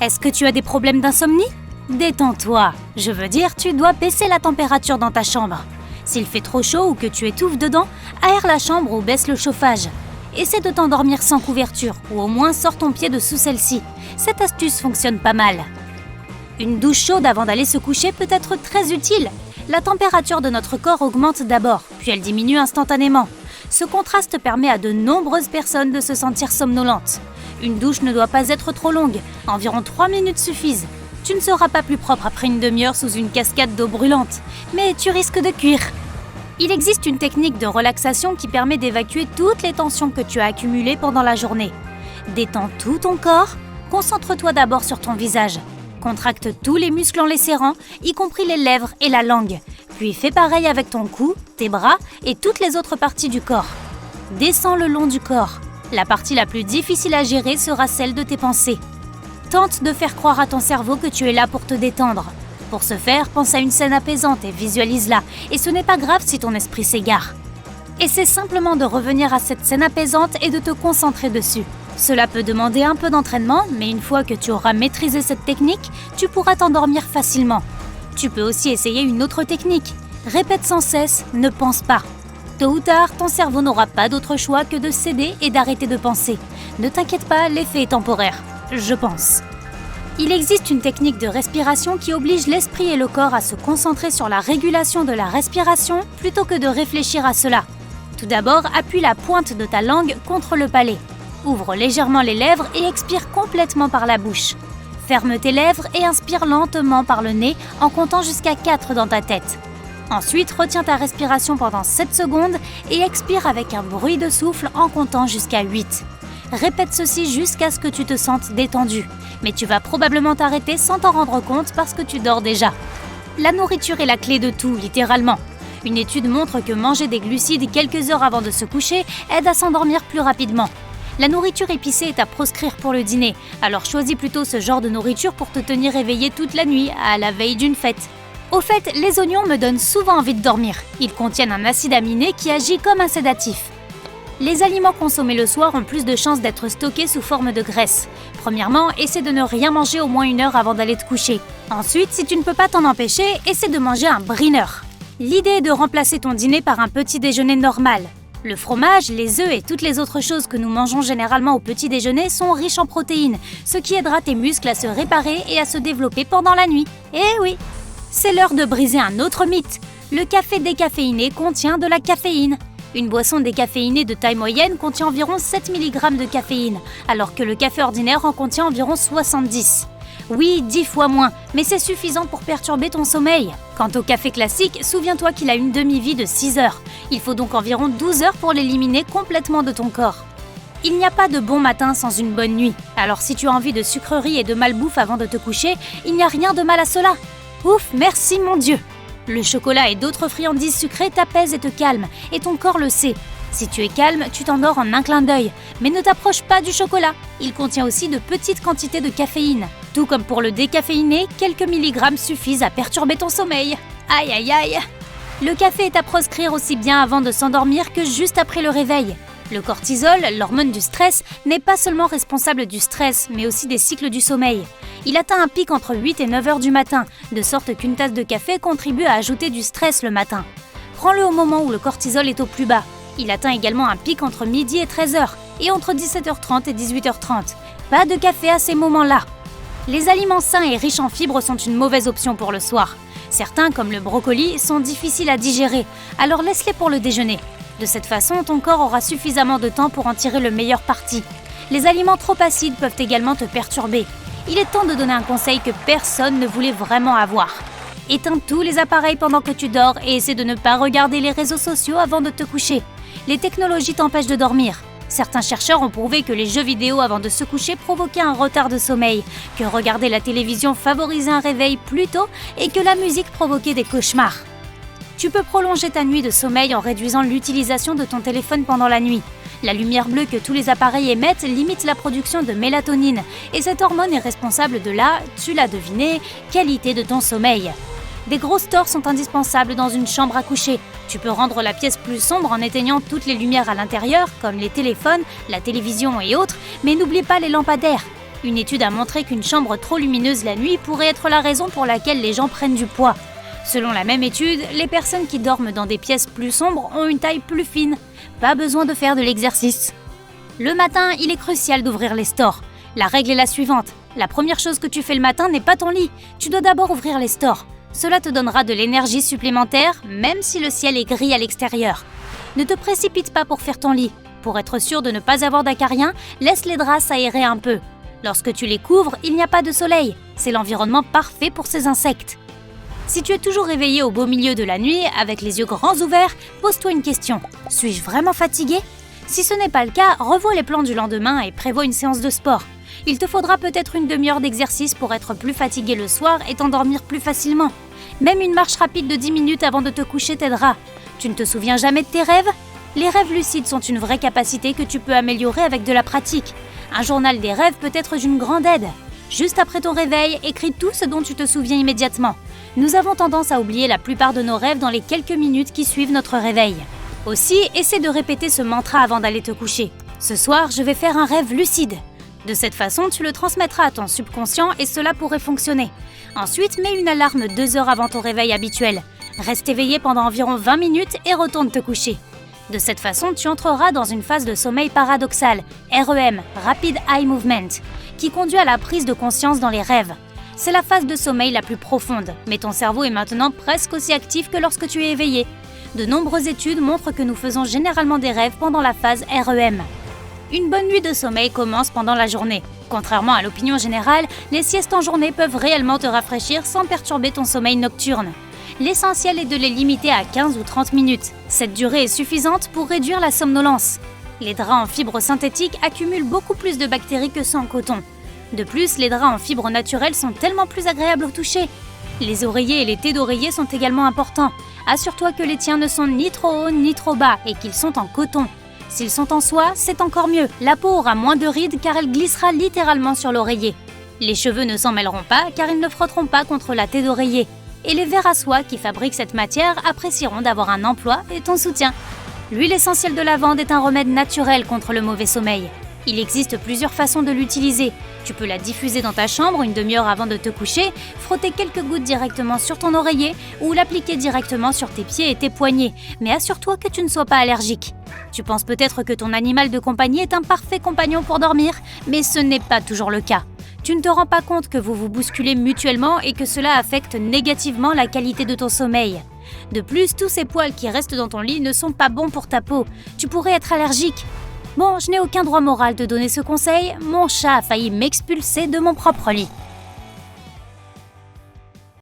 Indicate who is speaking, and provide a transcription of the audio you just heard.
Speaker 1: Est-ce que tu as des problèmes d'insomnie? Détends-toi. Je veux dire, tu dois baisser la température dans ta chambre. S'il fait trop chaud ou que tu étouffes dedans, aère la chambre ou baisse le chauffage. Essaie de t'endormir sans couverture ou au moins sors ton pied de sous celle-ci. Cette astuce fonctionne pas mal. Une douche chaude avant d'aller se coucher peut être très utile. La température de notre corps augmente d'abord, puis elle diminue instantanément. Ce contraste permet à de nombreuses personnes de se sentir somnolentes. Une douche ne doit pas être trop longue, environ 3 minutes suffisent. Tu ne seras pas plus propre après une demi-heure sous une cascade d'eau brûlante, mais tu risques de cuire. Il existe une technique de relaxation qui permet d'évacuer toutes les tensions que tu as accumulées pendant la journée. Détends tout ton corps, concentre-toi d'abord sur ton visage. Contracte tous les muscles en les serrant, y compris les lèvres et la langue. Puis fais pareil avec ton cou, tes bras et toutes les autres parties du corps. Descends le long du corps. La partie la plus difficile à gérer sera celle de tes pensées. Tente de faire croire à ton cerveau que tu es là pour te détendre. Pour ce faire, pense à une scène apaisante et visualise-la. Et ce n'est pas grave si ton esprit s'égare. Essaie simplement de revenir à cette scène apaisante et de te concentrer dessus. Cela peut demander un peu d'entraînement, mais une fois que tu auras maîtrisé cette technique, tu pourras t'endormir facilement. Tu peux aussi essayer une autre technique. Répète sans cesse, ne pense pas. Tôt ou tard, ton cerveau n'aura pas d'autre choix que de céder et d'arrêter de penser. Ne t'inquiète pas, l'effet est temporaire, je pense. Il existe une technique de respiration qui oblige l'esprit et le corps à se concentrer sur la régulation de la respiration plutôt que de réfléchir à cela. Tout d'abord, appuie la pointe de ta langue contre le palais. Ouvre légèrement les lèvres et expire complètement par la bouche. Ferme tes lèvres et inspire lentement par le nez en comptant jusqu'à 4 dans ta tête. Ensuite, retiens ta respiration pendant 7 secondes et expire avec un bruit de souffle en comptant jusqu'à 8. Répète ceci jusqu'à ce que tu te sentes détendu. Mais tu vas probablement t'arrêter sans t'en rendre compte parce que tu dors déjà. La nourriture est la clé de tout, littéralement. Une étude montre que manger des glucides quelques heures avant de se coucher aide à s'endormir plus rapidement. La nourriture épicée est à proscrire pour le dîner, alors choisis plutôt ce genre de nourriture pour te tenir éveillé toute la nuit, à la veille d'une fête. Au fait, les oignons me donnent souvent envie de dormir. Ils contiennent un acide aminé qui agit comme un sédatif. Les aliments consommés le soir ont plus de chances d'être stockés sous forme de graisse. Premièrement, essaie de ne rien manger au moins 1 heure avant d'aller te coucher. Ensuite, si tu ne peux pas t'en empêcher, essaie de manger un briner. L'idée est de remplacer ton dîner par un petit déjeuner normal. Le fromage, les œufs et toutes les autres choses que nous mangeons généralement au petit déjeuner sont riches en protéines, ce qui aidera tes muscles à se réparer et à se développer pendant la nuit. Eh oui! C'est l'heure de briser un autre mythe. Le café décaféiné contient de la caféine. Une boisson décaféinée de taille moyenne contient environ 7 mg de caféine, alors que le café ordinaire en contient environ 70. Oui, 10 fois moins, mais c'est suffisant pour perturber ton sommeil. Quant au café classique, souviens-toi qu'il a une demi-vie de 6 heures. Il faut donc environ 12 heures pour l'éliminer complètement de ton corps. Il n'y a pas de bon matin sans une bonne nuit. Alors si tu as envie de sucreries et de malbouffe avant de te coucher, il n'y a rien de mal à cela. Ouf, merci mon Dieu! Le chocolat et d'autres friandises sucrées t'apaisent et te calment, et ton corps le sait. Si tu es calme, tu t'endors en un clin d'œil. Mais ne t'approche pas du chocolat. Il contient aussi de petites quantités de caféine. Tout comme pour le décaféiné, quelques milligrammes suffisent à perturber ton sommeil. Aïe aïe aïe! Le café est à proscrire aussi bien avant de s'endormir que juste après le réveil. Le cortisol, l'hormone du stress, n'est pas seulement responsable du stress, mais aussi des cycles du sommeil. Il atteint un pic entre 8 et 9 heures du matin, de sorte qu'une tasse de café contribue à ajouter du stress le matin. Prends-le au moment où le cortisol est au plus bas. Il atteint également un pic entre midi et 13h, et entre 17h30 et 18h30. Pas de café à ces moments-là. Les aliments sains et riches en fibres sont une mauvaise option pour le soir. Certains, comme le brocoli, sont difficiles à digérer, alors laisse-les pour le déjeuner. De cette façon, ton corps aura suffisamment de temps pour en tirer le meilleur parti. Les aliments trop acides peuvent également te perturber. Il est temps de donner un conseil que personne ne voulait vraiment avoir. Éteins tous les appareils pendant que tu dors et essaie de ne pas regarder les réseaux sociaux avant de te coucher. Les technologies t'empêchent de dormir. Certains chercheurs ont prouvé que les jeux vidéo avant de se coucher provoquaient un retard de sommeil, que regarder la télévision favorisait un réveil plus tôt et que la musique provoquait des cauchemars. Tu peux prolonger ta nuit de sommeil en réduisant l'utilisation de ton téléphone pendant la nuit. La lumière bleue que tous les appareils émettent limite la production de mélatonine et cette hormone est responsable de la, tu l'as deviné, qualité de ton sommeil. Des gros stores sont indispensables dans une chambre à coucher. Tu peux rendre la pièce plus sombre en éteignant toutes les lumières à l'intérieur, comme les téléphones, la télévision et autres, mais n'oublie pas les lampadaires. Une étude a montré qu'une chambre trop lumineuse la nuit pourrait être la raison pour laquelle les gens prennent du poids. Selon la même étude, les personnes qui dorment dans des pièces plus sombres ont une taille plus fine. Pas besoin de faire de l'exercice. Le matin, il est crucial d'ouvrir les stores. La règle est la suivante. La première chose que tu fais le matin n'est pas ton lit. Tu dois d'abord ouvrir les stores. Cela te donnera de l'énergie supplémentaire, même si le ciel est gris à l'extérieur. Ne te précipite pas pour faire ton lit. Pour être sûr de ne pas avoir d'acariens, laisse les draps s'aérer un peu. Lorsque tu les couvres, il n'y a pas de soleil. C'est l'environnement parfait pour ces insectes. Si tu es toujours réveillé au beau milieu de la nuit, avec les yeux grands ouverts, pose-toi une question. Suis-je vraiment fatigué ? Si ce n'est pas le cas, revois les plans du lendemain et prévois une séance de sport. Il te faudra peut-être une demi-heure d'exercice pour être plus fatigué le soir et t'endormir plus facilement. Même une marche rapide de 10 minutes avant de te coucher t'aidera. Tu ne te souviens jamais de tes rêves ? Les rêves lucides sont une vraie capacité que tu peux améliorer avec de la pratique. Un journal des rêves peut être d'une grande aide. Juste après ton réveil, écris tout ce dont tu te souviens immédiatement. Nous avons tendance à oublier la plupart de nos rêves dans les quelques minutes qui suivent notre réveil. Aussi, essaie de répéter ce mantra avant d'aller te coucher. Ce soir, je vais faire un rêve lucide. De cette façon, tu le transmettras à ton subconscient et cela pourrait fonctionner. Ensuite, mets une alarme 2 heures avant ton réveil habituel. Reste éveillé pendant environ 20 minutes et retourne te coucher. De cette façon, tu entreras dans une phase de sommeil paradoxal, REM, Rapid Eye Movement, qui conduit à la prise de conscience dans les rêves. C'est la phase de sommeil la plus profonde, mais ton cerveau est maintenant presque aussi actif que lorsque tu es éveillé. De nombreuses études montrent que nous faisons généralement des rêves pendant la phase REM. Une bonne nuit de sommeil commence pendant la journée. Contrairement à l'opinion générale, les siestes en journée peuvent réellement te rafraîchir sans perturber ton sommeil nocturne. L'essentiel est de les limiter à 15 ou 30 minutes. Cette durée est suffisante pour réduire la somnolence. Les draps en fibres synthétiques accumulent beaucoup plus de bactéries que ceux en coton. De plus, les draps en fibres naturelles sont tellement plus agréables au toucher. Les oreillers et les thés d'oreiller sont également importants. Assure-toi que les tiens ne sont ni trop hauts ni trop bas et qu'ils sont en coton. S'ils sont en soie, c'est encore mieux. La peau aura moins de rides car elle glissera littéralement sur l'oreiller. Les cheveux ne s'en mêleront pas car ils ne frotteront pas contre la thé d'oreiller. Et les vers à soie qui fabriquent cette matière apprécieront d'avoir un emploi et ton soutien. L'huile essentielle de lavande est un remède naturel contre le mauvais sommeil. Il existe plusieurs façons de l'utiliser. Tu peux la diffuser dans ta chambre une demi-heure avant de te coucher, frotter quelques gouttes directement sur ton oreiller ou l'appliquer directement sur tes pieds et tes poignets. Mais assure-toi que tu ne sois pas allergique. Tu penses peut-être que ton animal de compagnie est un parfait compagnon pour dormir, mais ce n'est pas toujours le cas. Tu ne te rends pas compte que vous vous bousculez mutuellement et que cela affecte négativement la qualité de ton sommeil. De plus, tous ces poils qui restent dans ton lit ne sont pas bons pour ta peau. Tu pourrais être allergique. Bon, je n'ai aucun droit moral de donner ce conseil. Mon chat a failli m'expulser de mon propre lit.